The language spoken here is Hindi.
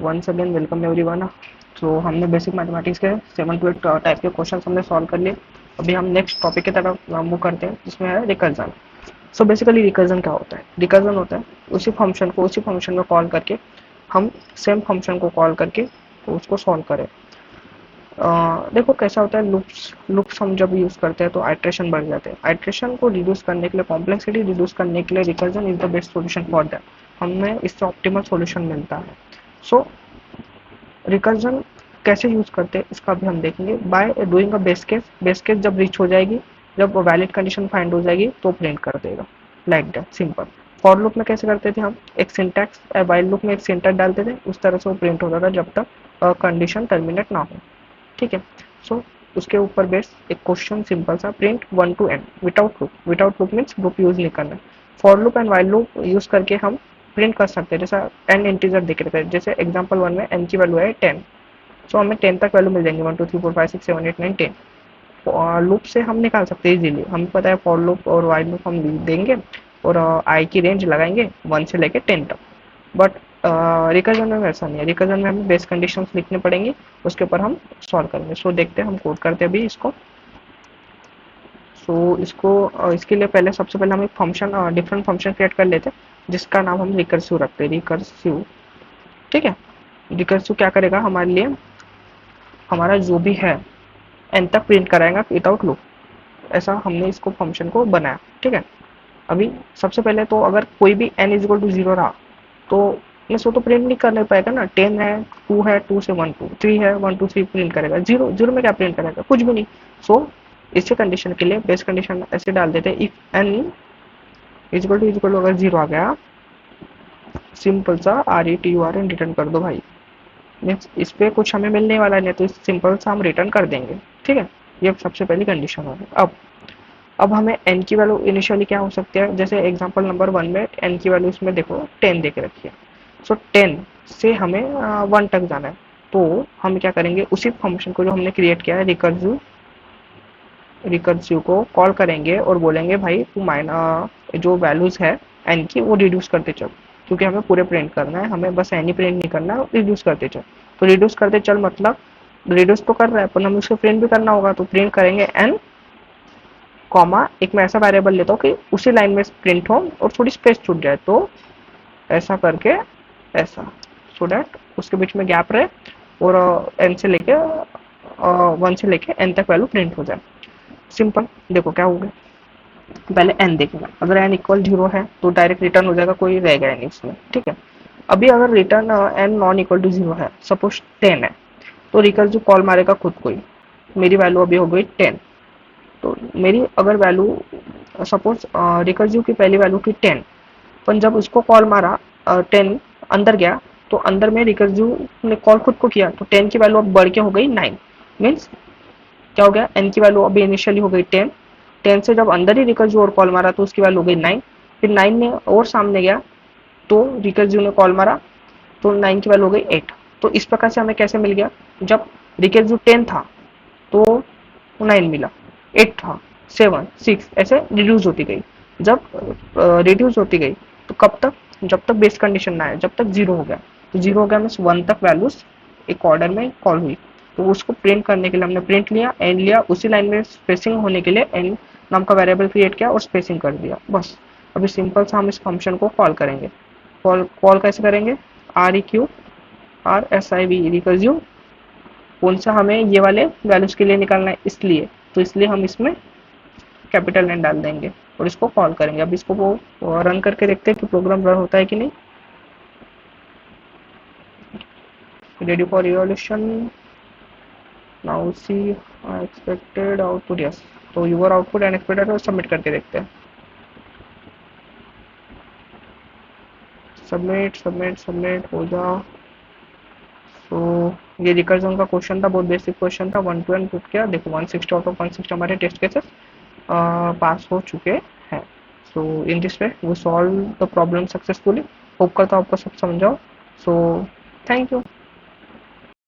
Once again welcome everyone. तो हमने बेसिक मैथमेटिक्स के 7 to 8 टाइप के क्वेश्चन हमने सॉल्व कर लिए। अभी हम नेक्स्ट टॉपिक की तरफ मूव करते हैं जिसमें है रिकर्जन। सो बेसिकली रिकर्जन क्या होता है? रिकर्जन होता है उसी फंक्शन को उसी फंक्शन में कॉल करके हम सेम फंक्शन को कॉल करके उसको सॉल्व करें। देखो कैसा होता है, लूप्स हम जब यूज करते हैं तो आइट्रेशन बढ़ जाते हैं। आइट्रेशन को रिड्यूस करने के लिए, कॉम्प्लेक्सिटी रिड्यूस करने के लिए recursion is the best solution for that. हमें इससे ऑप्टिमल सॉल्यूशन मिलता है। सो रिकर्जन कैसे यूज करते हैं इसका भी हम देखेंगे by doing a base case. Base case जब रीच हो जाएगी, जब वैलिड कंडीशन फाइंड हो जाएगी तो प्रिंट कर देगा, like that simple. For loop में कैसे करते थे हम, एक सिंटैक्स, वाइल लूप में एक सिंटैक्स डालते थे, उस तरह से वो प्रिंट होता था जब तक कंडीशन टर्मिनेट ना हो। ठीक है। सो उसके ऊपर बेस एक क्वेश्चन सिंपल सा, print 1 to n without loop. Without loop means loop use नहीं करना है। For loop and while loop use करके हम प्रिंट कर सकते हैं। जैसा n इंटीजर देख रहे थे, जैसे एग्जांपल 1 में n की वैल्यू है 10। सो हमें 10 तक वैल्यू मिल जाएंगे, 1 2 3 4 5 6 7 8 9 10। लूप से हम निकाल सकते हैं इजीली। हमें पता है फॉर लूप और वाइल लूप हम देंगे और आई की रेंज लगाएंगे 1 से लेके 10 तक। बट रिकर्जन में वैसा नहीं है। रिकर्जन में हमें बेस कंडीशंस लिखने पड़ेंगे, उसके ऊपर हम सॉल्व करेंगे। सो देखते हैं, हम कोड करते हैं अभी इसको। सो इसके लिए पहले सबसे पहले हम एक फंक्शन, डिफरेंट फंक्शन क्रिएट कर लेते हैं जिसका नाम हम रिकर्सिव रखते हैं, रिकर्सिव। ठीक है। रिकर्सिव क्या करेगा हमारे लिए, हमारा जो भी है एन तक प्रिंट कराएगा विदाउट लूप। ऐसा हमने इसको फंक्शन को बनाया। ठीक है। अभी सबसे पहले तो अगर कोई भी n इज इक्वल टू 0 रहा तो इसको तो प्रिंट नहीं करने पाएगा ना। 10 है, 2 है, 2 से 1 2, 3 है, 1 2 3 प्रिंट करेगा। 0 0 में क्या प्रिंट करेगा, कुछ भी नहीं। सो इसी कंडीशन के लिए बेस कंडीशन ऐसे डाल देते हैं, if n is equal to अगर 0 आ गया, सिंपल सा RETURN रिटर्न कर दो भाई। मीन्स इस पे कुछ हमें मिलने वाला नहीं, तो सिंपल सा हम रिटर्न कर देंगे। ठीक है। ये सबसे पहली कंडीशन होगी। अब हमें n की वैल्यू इनिशियली क्या हो सकती है, जैसे एग्जांपल नंबर 1 में n की वैल्यू इसमें देखो 10 देके रखी है। सो 10 से हमें 1 तक जाना है। तो हम क्या करेंगे, उसी फंक्शन को जो हमने क्रिएट किया है रिकर्सिव को कॉल करेंगे और बोलेंगे भाई तू जो वैल्यूज है n की वो रिड्यूस करते चल, क्योंकि हमें पूरे प्रिंट करना है, हमें बस n ही प्रिंट नहीं करना है, रिड्यूस करते चल। तो रिड्यूस करते चल मतलब रिड्यूस तो कर रहा है पर हमें उसको प्रिंट भी करना होगा, तो प्रिंट करेंगे n कॉमा, एक मैं ऐसा वेरिएबल लेता हूँ कि उसी लाइन में प्रिंट हो और थोड़ी स्पेस छूट जाए, तो ऐसा करके ऐसा, सो दैट उसके बीच में गैप रहे और एन से लेके 1 से लेके एन तक वैल्यू प्रिंट हो जाए। सिंपल। देखो क्या हो गया, पहले एन देखेगा, अगर एन इक्वल 0 है तो डायरेक्ट रिटर्न हो जाएगा, कोई रहेगा नहीं इसमें। ठीक है। अभी अगर return n non equal to 0 है, सपोज 10 है, तो रिकर्सिव कॉल मारेगा खुद को ही। मेरी वैल्यू अभी हो गई 10। तो मेरी अगर वैल्यू सपोज रिकर्सिव की पहली वैल्यू थी 10, पर जब उसको कॉल मारा 10 अंदर गया, तो अंदर में रिकर्सिव ने कॉल खुद को किया, तो 10 की वैल्यू अब बढ़ के हो गई 9। मीन्स क्या हो गया, n की वैल्यू अभी इनिशियली हो गई 10। 10 से जब अंदर ही रिकर्सिव और कॉल मारा तो उसकी वैल्यू हो गई 9। फिर 9 में और सामने गया तो रिकर्सिव ने कॉल मारा तो 9 की वैल्यू हो गई 8। तो इस प्रकार से हमें कैसे मिल गया, जब रिकर्सिव 10 था तो 9 मिला, 8 था, 7 6 ऐसे रिड्यूस होती गई। जब रिड्यूस होती गई तो कब तक, जब तक बेस कंडीशन ना आए, जब तक 0 हो गया। तो 0 हो गया मीन्स 1 तक वैल्यूज एक ऑर्डर में कॉल हुई। तो उसको प्रिंट करने के लिए हमने प्रिंट लिया, एन लिया, उसी लाइन में स्पेसिंग होने के लिए एन नाम का वेरिएबल क्रिएट किया और स्पेसिंग कर दिया, बस। अभी सिंपल सा हम इस फंक्शन को कॉल करेंगे। कॉल कैसे करेंगे, REQRSIV रिकर्सिव। कौन सा हमें ये वाले वैल्यूज के लिए निकालना है, इसलिए तो इसलिए हम इसमें कैपिटल एन डाल देंगे और इसको कॉल करेंगे। अब इसको वो रन करके देखते हैं कि प्रोग्राम रन होता है कि नहीं। Ready for evolution, now see expected output, yes. तो your output and expected, submit करके देखते हैं। सबमिट सबमिट सबमिट हो जा। तो ये रिकर्जन का क्वेश्चन था, बहुत बेसिक क्वेश्चन था। 1 to n पुट किया, देखो 160 आउट ऑफ 160 हमारे टेस्ट केसेस पास हो चुके हैं। So in this way we solve the problem successfully. Hope करता हूँ आपको सब समझाओ। So thank you.